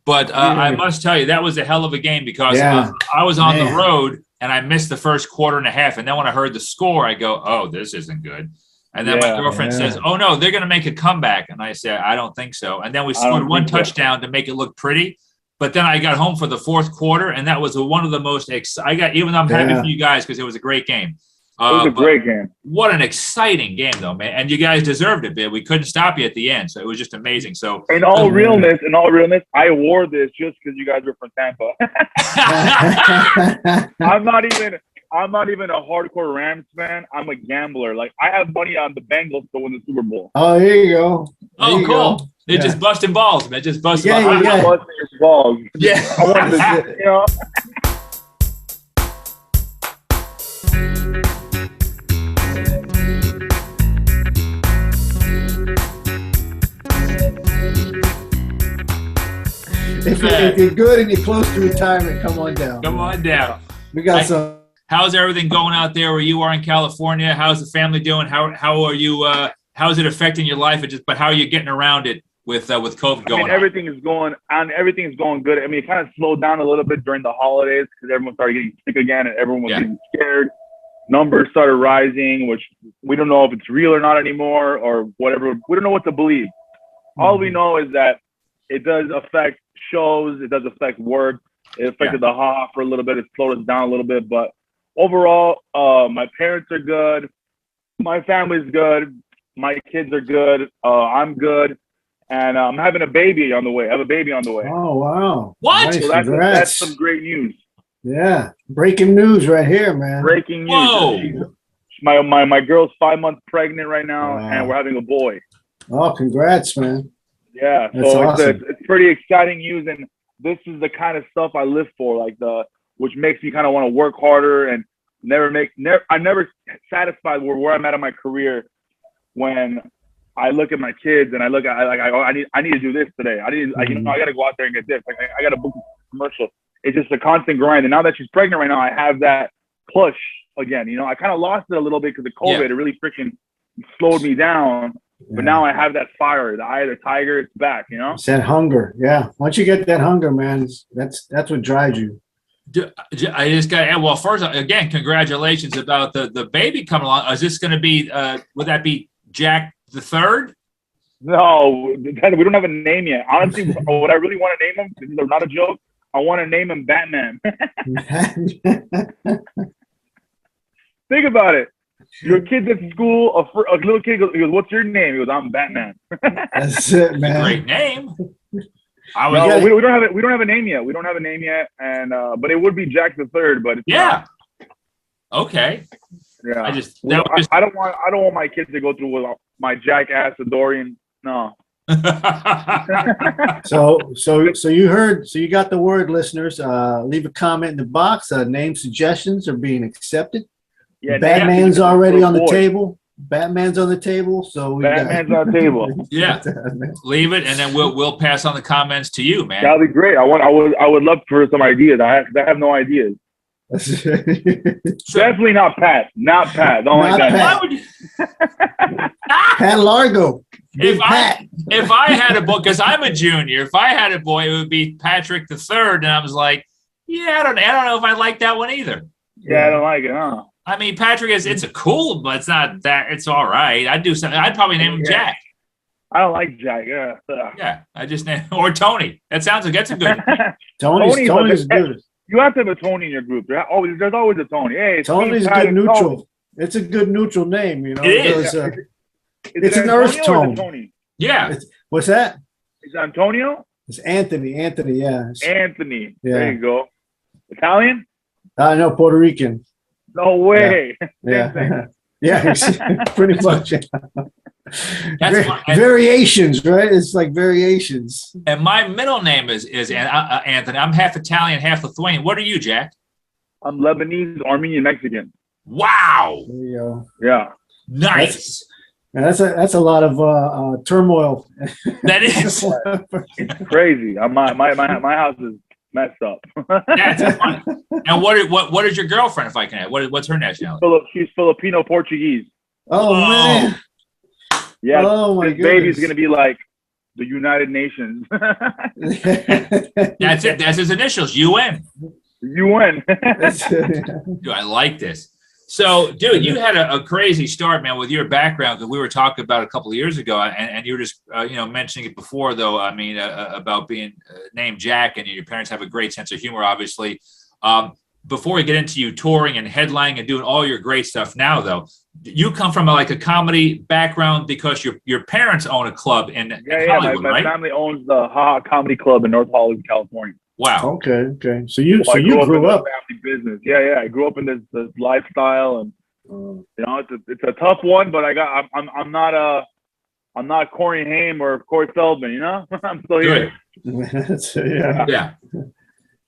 But I must tell you, that was a hell of a game because I was on the road and I missed the first quarter and a half. And then when I heard the score, I go, oh, this isn't good. And then my girlfriend says, oh, no, they're going to make a comeback. And I said, I don't think so. And then we scored one touchdown to make it look pretty. But then I got home for the fourth quarter, and that was one of the most even though I'm happy for you guys because it was a great game. It was a great game. What an exciting game, though, man. And you guys deserved it, man. We couldn't stop you at the end, so it was just amazing. So, in all realness, I wore this just because you guys were from Tampa. I'm not even a hardcore Rams fan. I'm a gambler. Like, I have money on the Bengals to win the Super Bowl. Oh, here you go. Cool. Go. They're just busting balls, man. Just busting balls. I'm not busting your balls. Yeah. I wanted to, If you're good and you're close to retirement, come on down. Come on down. We got some. How's everything going out there where you are in California? How's the family doing? How are you? How is it affecting your life? But how are you getting around it with COVID going on? Everything is going good. I mean, it kind of slowed down a little bit during the holidays because everyone started getting sick again and everyone was getting scared. Numbers started rising, which we don't know if it's real or not anymore or whatever. We don't know what to believe. All we know is that it does affect shows. It does affect work. It affected the HA for a little bit. It slowed us down a little bit. But overall, my parents are good. My family's good. My kids are good. I'm good. And I'm having a baby on the way. I have a baby on the way. Oh, wow. What? Nice. So that's some great news. Yeah. Breaking news right here, man. Breaking news. Whoa. My girl's 5 months pregnant right now, and we're having a boy. Oh, congrats, man. Yeah. That's So awesome. it's pretty exciting news. And this is the kind of stuff I live for, which makes me kind of want to work harder and I'm never satisfied where I'm at in my career when I look at my kids and I need to do this today. I got to go out there and get this. Like, I got to book a commercial. It's just a constant grind. And now that she's pregnant right now, I have that push again. I kind of lost it a little bit because of COVID. It really freaking slowed me down. But now I have that fire, the eye of the tiger. It's back. It's that hunger. Yeah. Once you get that hunger, man, that's what drives you. I just got. Well, first, again, congratulations about the baby coming along. Is this going to be? Would that be Jack the Third? No, we don't have a name yet. Honestly, what I really want to name him, this is not a joke, I want to name him Batman. Think about it. Your kid's at school, a little kid goes, what's your name? He goes, I'm Batman. That's it, man. Great name. We don't have a name yet. We don't have a name yet, and but it would be Jack the Third. But it's not. Okay. Yeah. I don't want my kids to go through with my jackass Assadourian. No. So you heard. So you got the word, listeners. Leave a comment in the box. Name suggestions are being accepted. Yeah. Batman's already on the table. Batman's on the table, so Batman's on the table. Yeah, leave it, and then we'll pass on the comments to you, man. That'll be great. I would love for some ideas. I have no ideas. Definitely not Pat. Not Pat. Don't like that. Why would you? Pat Largo. If I had a boy, because I'm a junior, if I had a boy, it would be Patrick the Third, and I was like, I don't know if I like that one either. Yeah, I don't like it, huh? I mean, Patrick it's a cool, but it's not that. It's all right. I'd do something. I'd probably name him Jack. I don't like Jack. Yeah. I just name or Tony. That's a good. Tony's good. You have to have a Tony in your group. There's always a Tony. Hey, Tony's good neutral. Tony. It's a good neutral name, It is. It's an earth tone. Tony? Yeah. What's that? Is it Antonio? It's Anthony. Yeah. Anthony. Yeah. There you go. Italian? No, Puerto Rican. No way. Yeah. Yeah, pretty much. That's variations, right? It's like variations. And my middle name is Anthony. I'm half Italian, half Lithuanian. What are you, Jack? I'm Lebanese, Armenian, Mexican. Wow. There you go. Yeah. Nice. That's a lot of turmoil. That is. It's crazy. My house is messed up. That's funny. And what is your girlfriend, if I can add? What's her nationality? She's Filipino Portuguese. Oh man. Yeah. Oh my this baby's gonna be like the United Nations. That's it. That's his initials. UN. UN. Dude, I like this. So, dude, you had a crazy start, man, with your background that we were talking about a couple of years ago, and you were just, mentioning it before, though. I mean, about being named Jack, and your parents have a great sense of humor, obviously. Before we get into you touring and headlining and doing all your great stuff now, though, you come from a comedy background because your parents own a club in Hollywood, my right? family owns the Ha Comedy Club in North Hollywood, California. Wow. Okay. So you grew up family business. Yeah. I grew up in this lifestyle, and it's a tough one, but I'm not Corey Haim or Corey Feldman. I'm still here. Yeah.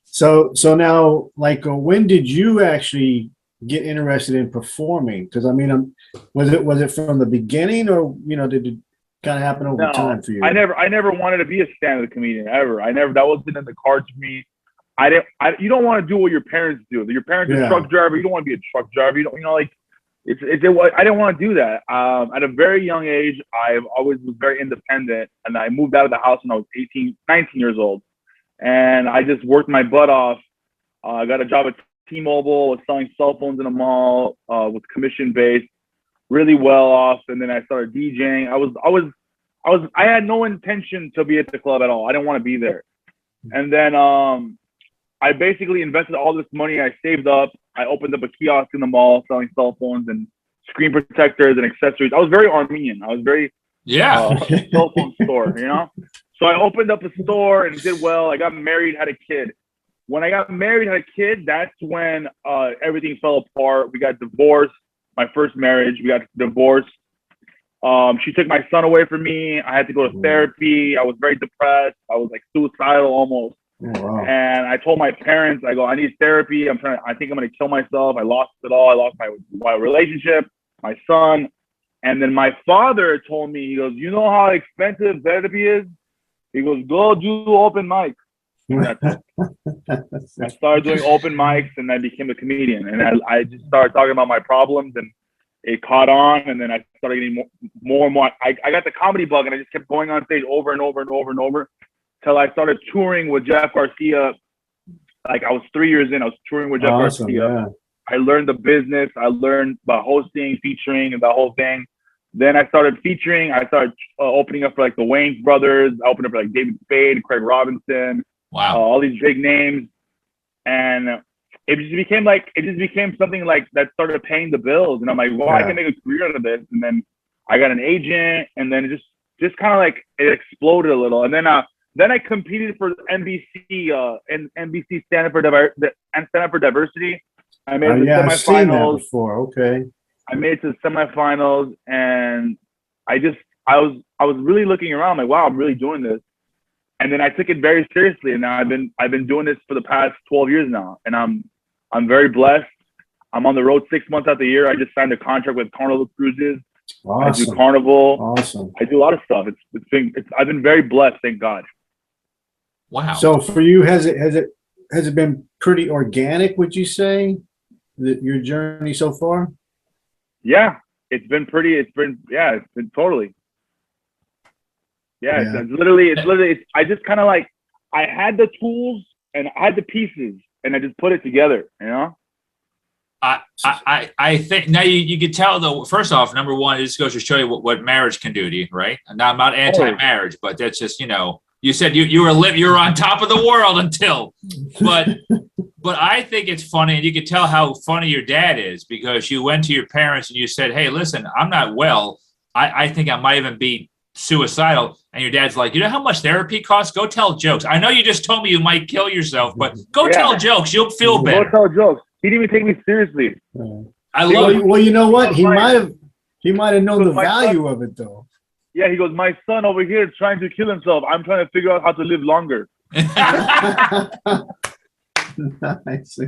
So now, when did you actually get interested in performing? Because I mean, was it from the beginning, or did it kind of happen over time for you? I never wanted to be a stand-up comedian ever. That wasn't in the cards for me. You don't want to do what your parents do. Your parents are truck driver. You don't want to be a truck driver. I didn't want to do that. At a very young age, I always was very independent, and I moved out of the house when I was 19 years old, and I just worked my butt off. I got a job at T-Mobile, was selling cell phones in a mall, was commission based, really well off, and then I started DJing. I had no intention to be at the club at all. I didn't want to be there. And then I basically invested all this money I saved up. I opened up a kiosk in the mall selling cell phones and screen protectors and accessories. I was very Armenian. I was very cell phone store, So I opened up a store and did well. I got married, had a kid. When I got married, had a kid, that's when everything fell apart. We got divorced. My first marriage, we got divorced. She took my son away from me. I had to go to therapy. I was very depressed. I was suicidal almost. Oh, wow. And I told my parents, I need therapy. I think I'm going to kill myself. I lost it all. I lost my relationship, my son. And then my father told me, he goes, you know how expensive therapy is? He goes, go do open mics. I started doing open mics, and I became a comedian. And I just started talking about my problems, and it caught on. And then I started getting more and more. I got the comedy bug, and I just kept going on stage over and over and over and over till I started touring with Jeff Garcia. I was 3 years in. I was touring with Jeff Garcia. Yeah. I learned the business. I learned about hosting, featuring, and the whole thing. Then I started featuring. I started opening up for the Wayans brothers. I opened up for David Spade, Craig Robinson. Wow. All these big names. And it just became something that started paying the bills. And I'm like, well, I can make a career out of this. And then I got an agent, and then it just kind of it exploded a little. And then I competed for NBC and NBC Stand Up for Diversity. I made it to semifinals. I've seen that before. Okay. I made it to the semifinals, and I was really looking around wow, I'm really doing this. And then I took it very seriously, and now I've been doing this for the past 12 years now, and I'm very blessed. I'm on the road 6 months out of the year. I just signed a contract with Carnival Cruises. Awesome. I do Carnival. Awesome. I do a lot of stuff. I've been very blessed, thank God. Wow. So for you, has it been pretty organic, would you say, your journey so far? Yeah, it's been totally. Yeah. It's literally, I just kind of I had the tools and I had the pieces, and I just put it together, I think now you could tell, though. First off, number one, it just goes to show you what marriage can do to you, right? And I'm not anti-marriage, but that's just you said you were on top of the world until, but I think it's funny, and you can tell how funny your dad is, because you went to your parents and you said, hey, listen, I'm not well. I think I might even be suicidal. And your dad's like, you know how much therapy costs? Go tell jokes. I know you just told me you might kill yourself, but go tell jokes. You'll feel better. Go tell jokes. He didn't even take me seriously. I love it. Well, you know what? He might have known the value of it, though. Yeah, he goes, my son over here is trying to kill himself. I'm trying to figure out how to live longer. Nice.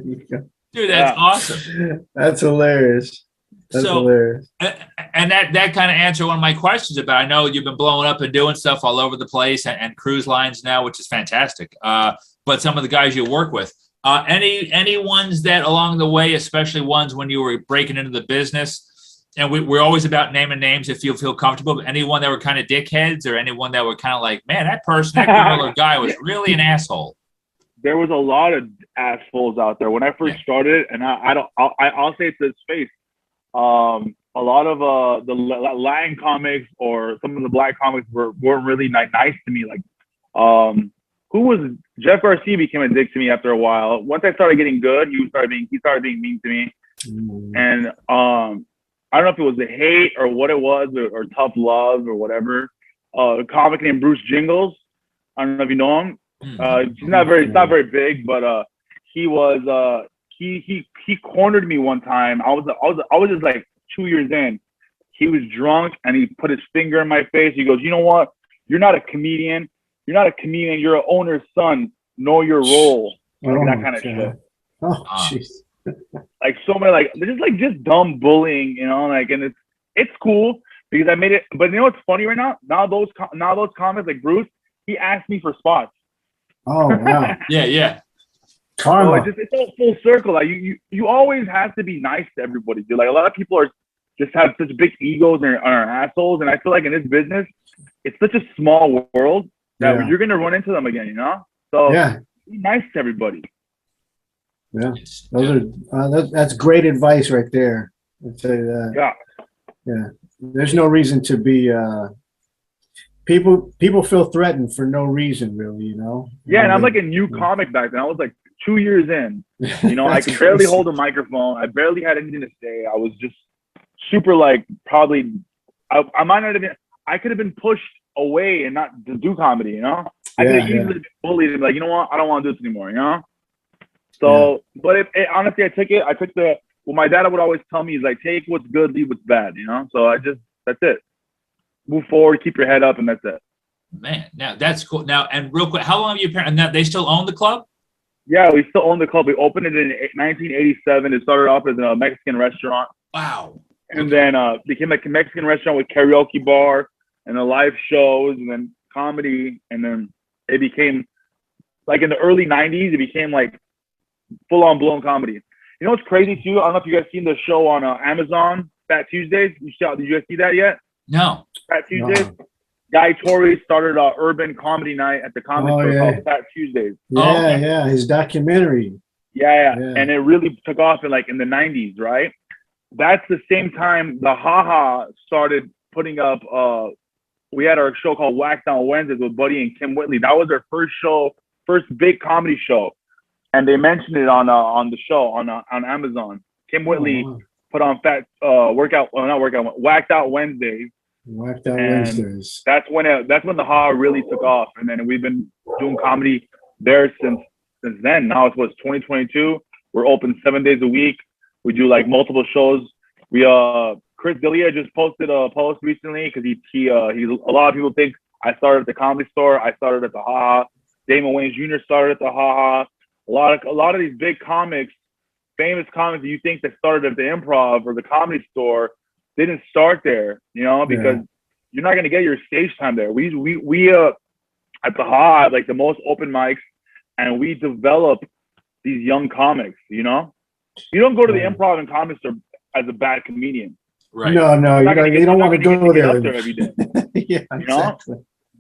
Dude, that's awesome. That's hilarious. That's hilarious. And that kind of answered one of my questions about, I know you've been blowing up and doing stuff all over the place, and cruise lines now, which is fantastic. But some of the guys you work with, any ones that along the way, especially ones when you were breaking into the business, And we're always about naming names if you feel comfortable. But anyone that were kind of dickheads or anyone that were kind of like, man, that person, that girl or guy was really an asshole. There was a lot of assholes out there when I first started, and I'll say it to his face. A lot of the Latin comics or some of the black comics weren't really nice to me. Like, who was Jeff Garcia became a dick to me after a while. Once I started getting good, he started being mean to me. And I don't know if it was the hate or what it was or tough love or whatever. A comic named Bruce Jingles. I don't know if you know him. He's not very big, but he was he cornered me one time. I was just like 2 years in. He was drunk and he put his finger in my face. He goes, "You know what? You're not a comedian. You're not a comedian. You're an owner's son. Know your role." Like that kind of shit. Oh, jeez. Like so many, just dumb bullying, you know, like, and it's cool because I made it. But you know what's funny right now? Now those comics like Bruce, he asked me for spots. Oh wow. Yeah. Karma. So it's all full circle. Like you always have to be nice to everybody, dude. Like a lot of people just have such big egos and are assholes, and I feel like in this business, it's such a small world that you're gonna run into them again, you know. So be nice to everybody. Yeah, those are that's great advice right there. I'd say that. Yeah. There's no reason to be. People feel threatened for no reason, really. You know. Yeah, and I'm like a new comic back then. I was like 2 years in. You know, I could barely hold a microphone. I barely had anything to say. I was just super like probably. I might not have been. I could have been pushed away and not to do comedy. You know, I could have easily been bullied and be like, you know what, I don't want to do this anymore. You know. So, but honestly, I took what my dad would always tell me is like, take what's good, leave what's bad, you know? So that's it. Move forward, keep your head up, and that's it. Man, now that's cool. Now, and real quick, how long have your parents, and they still own the club? Yeah, we still own the club. We opened it in 1987. It started off as a Mexican restaurant. Wow. And then became like a Mexican restaurant with karaoke bar and the live shows and then comedy. And then it became like in the early 90s, it became like full-on blown comedy. You know what's crazy too? I don't know if you guys seen the show on Amazon, Fat Tuesdays. Did you guys see that yet? No. Fat Tuesdays. No. Guy Torrey started an urban comedy night at the comedy store called Fat Tuesdays. Yeah, his documentary. Yeah, and it really took off in the 90s, right? That's the same time the Haha started putting up. We had our show called Whacked on Wednesdays with Buddy and Kim Whitley. That was their first big comedy show. And they mentioned it on the show on Amazon. Kim Whitley put on Whacked Out Wednesdays. Whacked Out Wednesdays. That's when the Ha really took off, and then we've been doing comedy there since then. Now it's 2022. We're open 7 days a week. We do like multiple shows. Chris D'Elia just posted a post recently because he a lot of people think I started at the Comedy Store. I started at the Ha. Damon Wayans Jr. started at the Ha. A lot of these big comics, famous comics that you think that started at the Improv or the Comedy Store, didn't start there, you know, because you're not gonna get your stage time there. We at the Ha have like the most open mics, and we develop these young comics. You know, you don't go to the Improv and Comedy Store as a bad comedian. Right? No, you don't want to go there every day. Yeah, you know.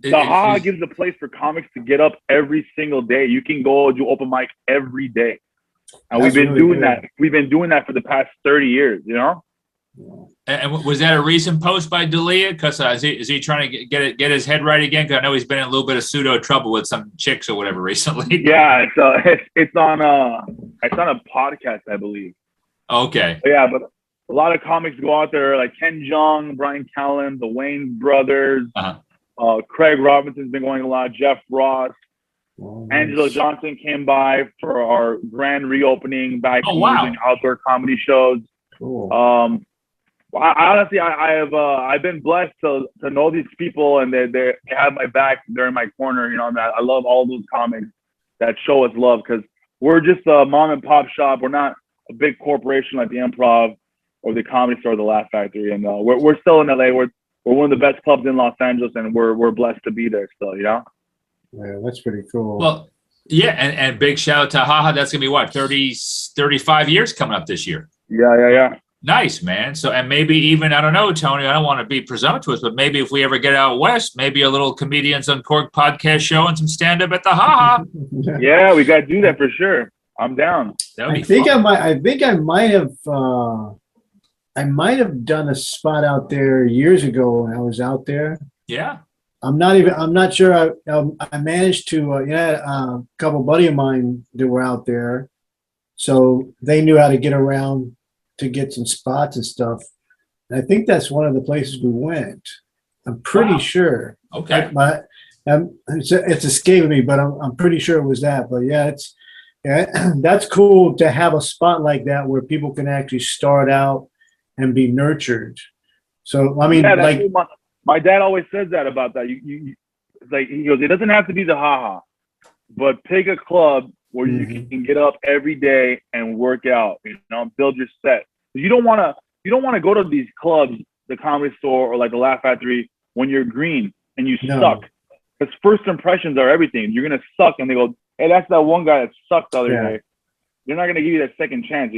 The Ha gives a place for comics to get up every single day. You can go do open mic every day. And we've been doing that. We've been doing that for the past 30 years, you know? And was that a recent post by D'Elia? Because is he trying to get his head right again? Because I know he's been in a little bit of pseudo trouble with some chicks or whatever recently. Yeah, it's on a podcast, I believe. Okay. But a lot of comics go out there like Ken Jeong, Brian Callen, the Wayne brothers. Craig Robinson's been going a lot. Jeff Ross, Angelo Johnson came by for our grand reopening back using outdoor comedy shows. Cool. I've been blessed to know these people, and they have my back. They're in my corner. You know, I love all those comics that show us love because we're just a mom and pop shop. We're not a big corporation like the Improv or the Comedy Store or the Laugh Factory, and we're still in LA. We're one of the best clubs in Los Angeles, and we're blessed to be there still, you know? Yeah, that's pretty cool. Well, yeah, and big shout out to Haha. That's going to be what, 35 years coming up this year? Yeah. Nice, man. So, and maybe even, I don't know, Tony, I don't want to be presumptuous, but maybe if we ever get out west, maybe a little Comedians Uncorked podcast show and some stand up at the Ha Ha. Yeah, we got to do that for sure. I'm down. I think fun. I might have done a spot out there years ago when I was out there. Yeah. I'm not sure. I managed to, a couple buddy of mine that were out there. So they knew how to get around to get some spots and stuff. And I think that's one of the places we went. I'm pretty sure. Okay. It's escaping me, but I'm pretty sure it was that. But yeah, that's cool to have a spot like that where people can actually start out and be nurtured. So I mean, my dad always says that about that. You like, he goes, it doesn't have to be the Ha Ha, but pick a club where you can get up every day and work out, build your set. You don't want to go to these clubs, the Comedy Store or like the Laugh Factory, when you're green and you suck. Because first impressions are everything. You're gonna suck, and they go, "Hey, that's that one guy that sucked the other day." They're not gonna give you that second chance,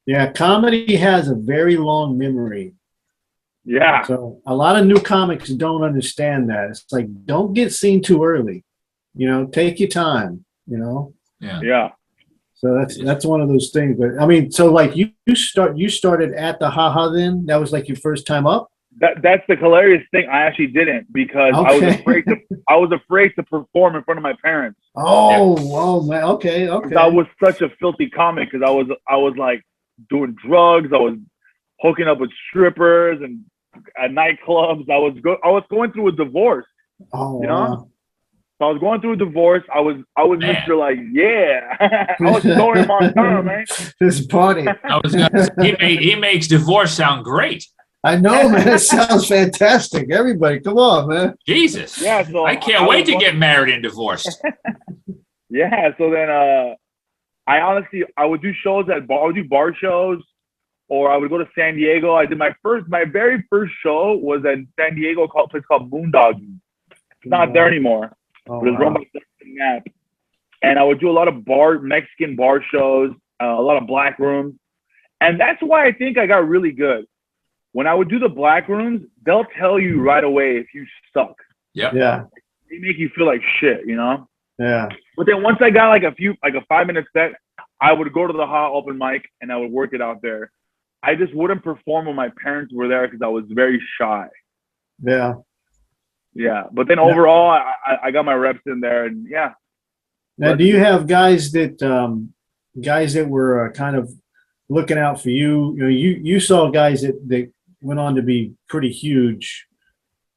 Yeah, comedy has a very long memory. Yeah. So a lot of new comics don't understand that. It's like, don't get seen too early. Take your time. Yeah. So that's one of those things. But I mean, so like you started at the Ha Ha then? That was like your first time up? That's the hilarious thing. I actually didn't, because I was afraid to perform in front of my parents. Oh man. Okay. I was such a filthy comic because I was like doing drugs. I was hooking up with strippers and at nightclubs. I was going through a divorce. Oh, wow. So I was going through a divorce. I was Mr. Like, I was Tony Montana, man. This party. He makes divorce sound great. I know, man. It sounds fantastic. Everybody, come on, man. Jesus. Yeah. So I can't wait to get married and divorced. Yeah. So then, I would do shows I would do bar shows, or I would go to San Diego. I did my very first show was at San Diego, a place called Moondoggy. It's not there anymore. It was run by Justin Knapp. And I would do a lot of Mexican bar shows, a lot of black rooms. And that's why I think I got really good. When I would do the black rooms, they'll tell you right away if you suck. Yep. Yeah. They make you feel like shit, Yeah. But then once I got like a 5-minute set, I would go to the hot open mic and I would work it out there. I just wouldn't perform when my parents were there because I was very shy. Yeah. Yeah. But then overall, I got my reps in there, and yeah. Now, do you have guys that were kind of looking out for you? You saw guys that went on to be pretty huge.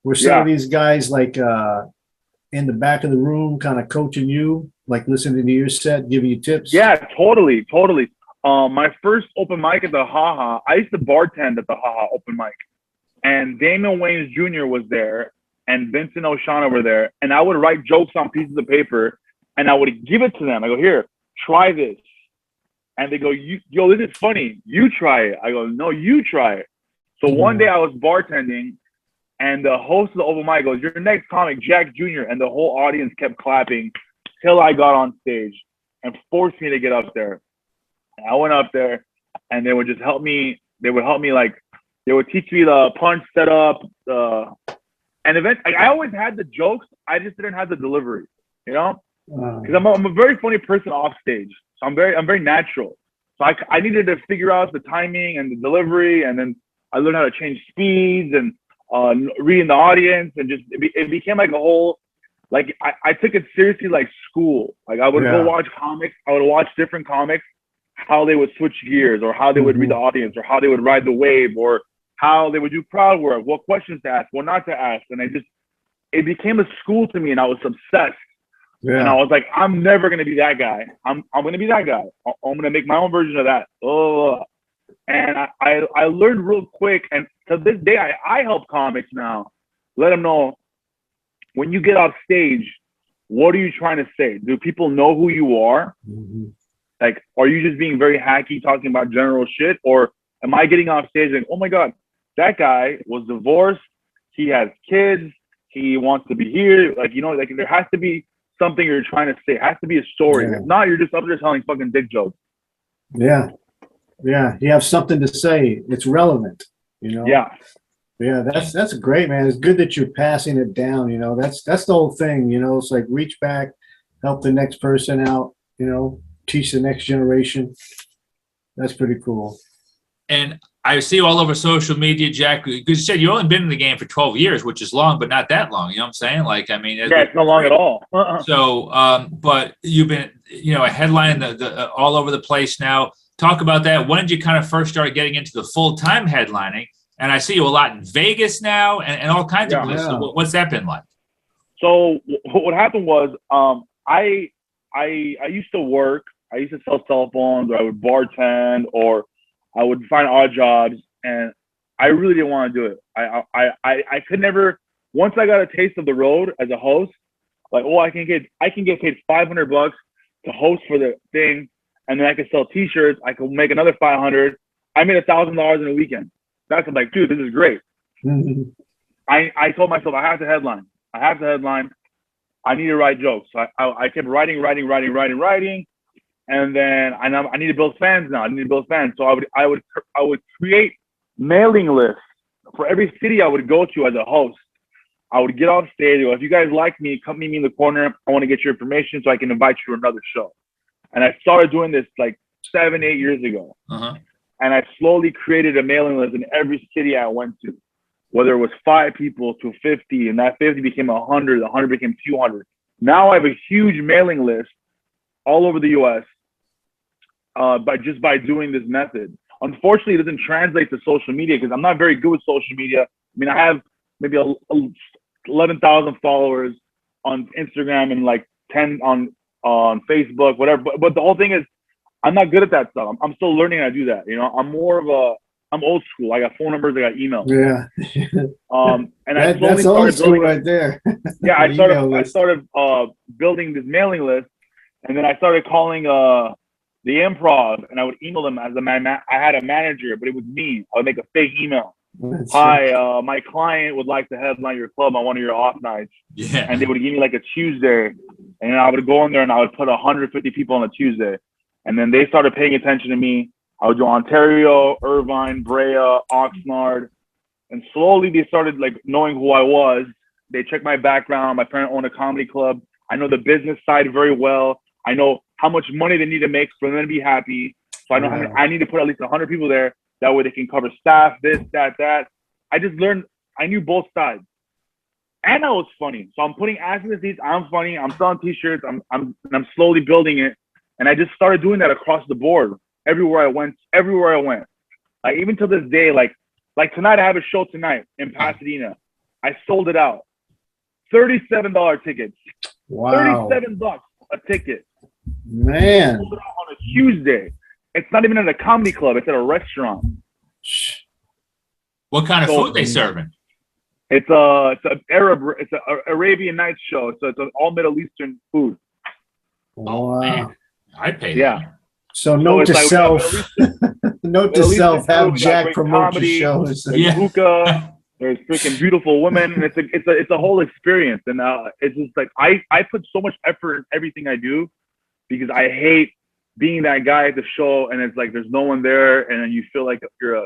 Were some of these guys like in the back of the room kind of coaching you, like listening to your set, giving you tips? Yeah, totally. My first open mic at the Ha Ha, I used to bartend at the Ha Ha open mic. And Damon Wayans Jr. was there, and Vincent O'Shaughnessy were there. And I would write jokes on pieces of paper, and I would give it to them. I go, here, try this. And they go, yo, this is funny. You try it. I go, no, you try it. So one day I was bartending, and the host of the open mic goes, your next comic, Jack Jr. And the whole audience kept clapping till I got on stage and forced me to get up there. And I went up there, and they would just help me. They would help me, like, they would teach me the punch setup, and eventually, I always had the jokes. I just didn't have the delivery, because I'm a very funny person off stage. So I'm very natural. So I needed to figure out the timing and the delivery, and then I learned how to change speeds and reading the audience, and just it became like a whole, like I took it seriously like school. Like I would go watch comics. I would watch different comics, how they would switch gears, or how they would read the audience, or how they would ride the wave, or how they would do crowd work, what questions to ask, what not to ask. And it became a school to me, and I was obsessed. Yeah. And I was like, I'm never going to be that guy. I'm going to be that guy. I'm going to make my own version of that. And I learned real quick. And to this day, I help comics now. Let them know, when you get off stage, what are you trying to say? Do people know who you are? Mm-hmm. Like, are you just being very hacky, talking about general shit? Or am I getting off stage like, oh my God, that guy was divorced. He has kids. He wants to be here. Like, like there has to be something you're trying to say. It has to be a story. Yeah. If not, you're just up there telling fucking dick jokes. Yeah. Yeah, you have something to say. It's relevant, Yeah. Yeah, that's great, man. It's good that you're passing it down, That's the whole thing, It's like reach back, help the next person out, teach the next generation. That's pretty cool. And I see you all over social media, Jack. Because you said you've only been in the game for 12 years, which is long, but not that long. You know what I'm saying? Like, I mean, it's not long at all. So, but you've been, a headline the all over the place now. Talk about that. When did you kind of first start getting into the full-time headlining? And I see you a lot in Vegas now and all kinds of places. Yeah. What's that been like? So what happened was, I used to work. I used to sell cell phones, or I would bartend, or I would find odd jobs, and I really didn't want to do it. I could never. Once I got a taste of the road as a host, like, I can get paid $500 to host for the thing, and then I could sell T-shirts. I could make another $500. I made $1,000 in a weekend. That's like, dude, this is great. I told myself I have to headline. I need to write jokes. So I kept writing, and then I need to build fans now. So I would create mailing lists for every city I would go to as a host. I would get off stage. If you guys like me, come meet me in the corner. I want to get your information so I can invite you to another show. And I started doing this like 7-8 years ago. Uh-huh. And I slowly created a mailing list in every city I went to, whether it was 5 people to 50, and that 50 became 100, 100 became 200. Now I have a huge mailing list all over the U.S. By doing this method. Unfortunately, it doesn't translate to social media because I'm not very good with social media. I mean, I have maybe 11,000 followers on Instagram and like 10 on Facebook, whatever. But the whole thing is, I'm not good at that stuff. I'm still learning how to do that. I'm old school. I got phone numbers. I got emails. Yeah. And that's old school right there. Yeah, I started building this mailing list, and then I started calling the Improv, and I would email them as I had a manager, but it was me. I would make a fake email. Hi, my client would like to headline your club on one of your off nights. Yeah. And they would give me like a Tuesday, and I would go in there and I would put 150 people on a Tuesday. And then they started paying attention to me. I would do Ontario, Irvine, Brea, Oxnard. And slowly they started like knowing who I was. They checked my background. My parents own a comedy club. I know the business side very well. I know how much money they need to make for them to be happy. So I know how many, I need to put at least 100 people there. That way they can cover staff, this, that. I just learned, I knew both sides. And I was funny. So I'm putting ass in the seats. I'm funny. I'm selling T-shirts. I'm slowly building it. And I just started doing that across the board. Everywhere I went. Like even to this day, like tonight, I have a show tonight in Pasadena. I sold it out. $37 tickets. Wow. $37 a ticket. Man. I sold it out on a Tuesday. It's not even at a comedy club. It's at a restaurant. What kind of food they serving? It's an Arabian Nights show. So it's an all Middle Eastern food. Wow. Man. I pay that. Yeah. So note to self. Note to self. Have Jack promote your shows. There's hookah. There's freaking beautiful women, and it's a whole experience. And it's just like I put so much effort in everything I do because I hate being that guy at the show, and it's like there's no one there, and then you feel like you're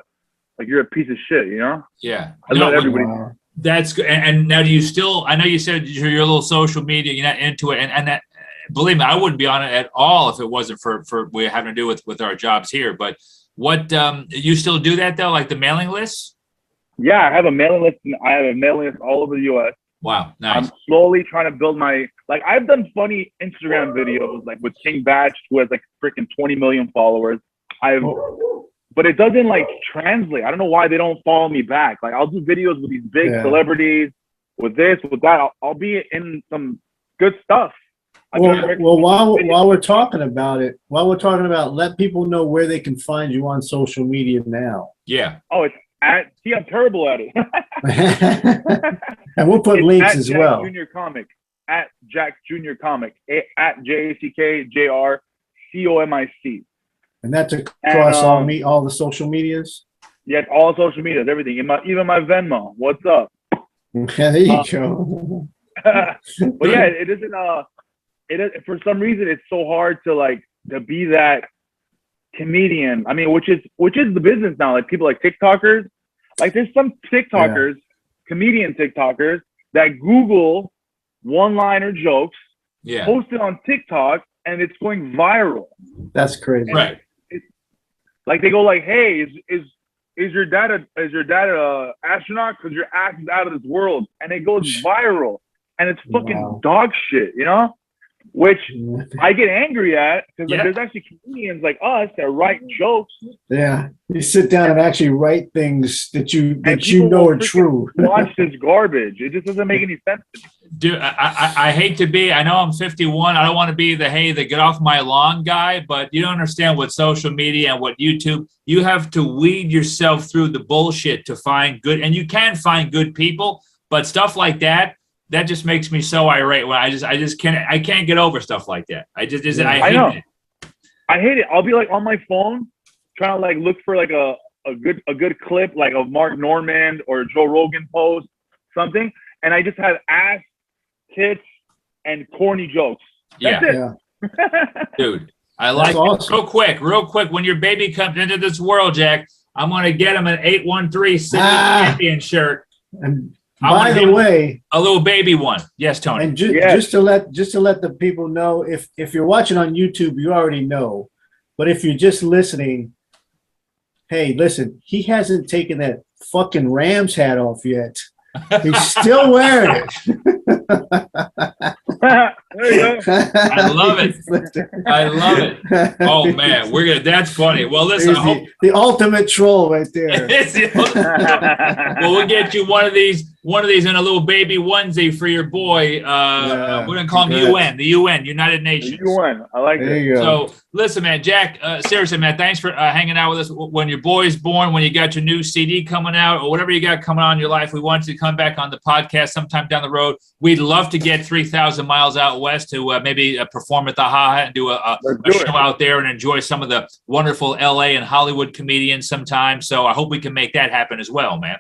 a piece of shit, you know? Yeah. I love everybody. Wow. That's good. And now, do you still? I know you said you're a little social media. You're not into it, and that. Believe me, I wouldn't be on it at all if it wasn't for what having to do with our jobs here. But what you still do that though, like the mailing lists? Yeah, I have a mailing list. I have a mailing list all over the U.S. Wow, nice. I'm slowly trying to build I've done funny Instagram videos like with King Batch, who has like freaking 20 million followers. But it doesn't like translate. I don't know why they don't follow me back. Like I'll do videos with these big celebrities, with this, with that. I'll be in some good stuff. Well, while we're talking about it, let people know where they can find you on social media now. Yeah. Oh, it's I'm terrible at it. And we'll put links as well. Junior Comic, at Jack Junior Comic, at JackJrComic. And that's across all the social medias? Yes, all social medias, everything. Even my Venmo. What's up? There you go. But yeah, it isn't for some reason it's so hard to be that comedian. I mean, which is the business now. Like people like TikTokers. Like there's some TikTokers, comedian TikTokers that Google one-liner jokes, post it on TikTok, and it's going viral. That's crazy. Right. Like they go like, "Hey, is your dad a astronaut? Because your ass is out of this world," and it goes viral, and it's fucking dog shit, you know. Which I get angry at because like, there's actually comedians like us that write jokes. Yeah, you sit down and actually write things that you know are true. Watch this garbage. It just doesn't make any sense to me. Dude, I hate to be. I know I'm 51. I don't want to be the get off my lawn guy. But you don't understand what social media and what YouTube. You have to weed yourself through the bullshit to find good, and you can find good people. But stuff like that. That just makes me so irate. When I just can't get over stuff like that. I hate it. I hate it. I'll be like on my phone trying to like look for like a good clip like of Mark Norman or Joe Rogan post something, and I just have ass, tits, and corny jokes. That's it. Dude, I like awesome. Real quick. When your baby comes into this world, Jack, I'm gonna get him an 813 City Champion shirt. And by the way, a little baby one. Yes, Tony. And just to let the people know, if you're watching on YouTube, you already know. But if you're just listening, hey, listen, he hasn't taken that fucking Rams hat off yet. He's still wearing it. There you go. I love it. Oh man, that's funny. Well, listen, the ultimate troll right there. Well, we'll get you one of these in a little baby onesie for your boy. We're gonna call him UN, the UN, United Nations. The UN. I like it. So listen, man, Jack, seriously, man, thanks for hanging out with us. When your boy's born, when you got your new CD coming out, or whatever you got coming on in your life, we want you to come back on the podcast sometime down the road. We'd love to get 3,000 miles out west to maybe perform at the Ha and do a show out there and enjoy some of the wonderful LA and Hollywood comedians sometime. So I hope we can make that happen as well, man.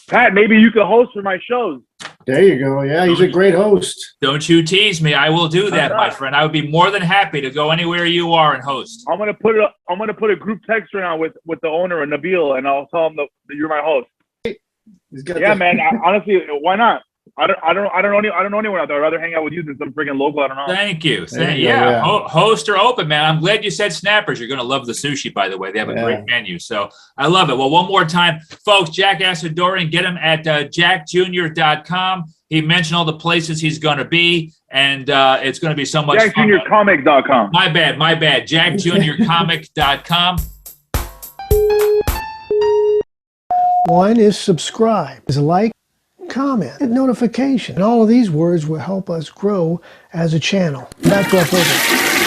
Pat, maybe you could host for my shows. There you go. Yeah, he's a great host. Don't you tease me. I will do that, my friend. I would be more than happy to go anywhere you are and host. I'm gonna put a group text right now with the owner and Nabil, and I'll tell him that you're my host. Man. Honestly, why not? I don't know anyone out there. I'd rather hang out with you than some freaking local. I don't know. Thank you. Host or open, man. I'm glad you said Snappers. You're going to love the sushi, by the way. They have a great menu. So I love it. Well, one more time, folks, Jack Assadourian, get him at jackjr.com. He mentioned all the places he's going to be, and it's going to be so much fun. JackJuniorComic.com. My bad. JackJuniorComic.com. One is subscribe, is like, comment, hit notification. And all of these words will help us grow as a channel. Back to our program.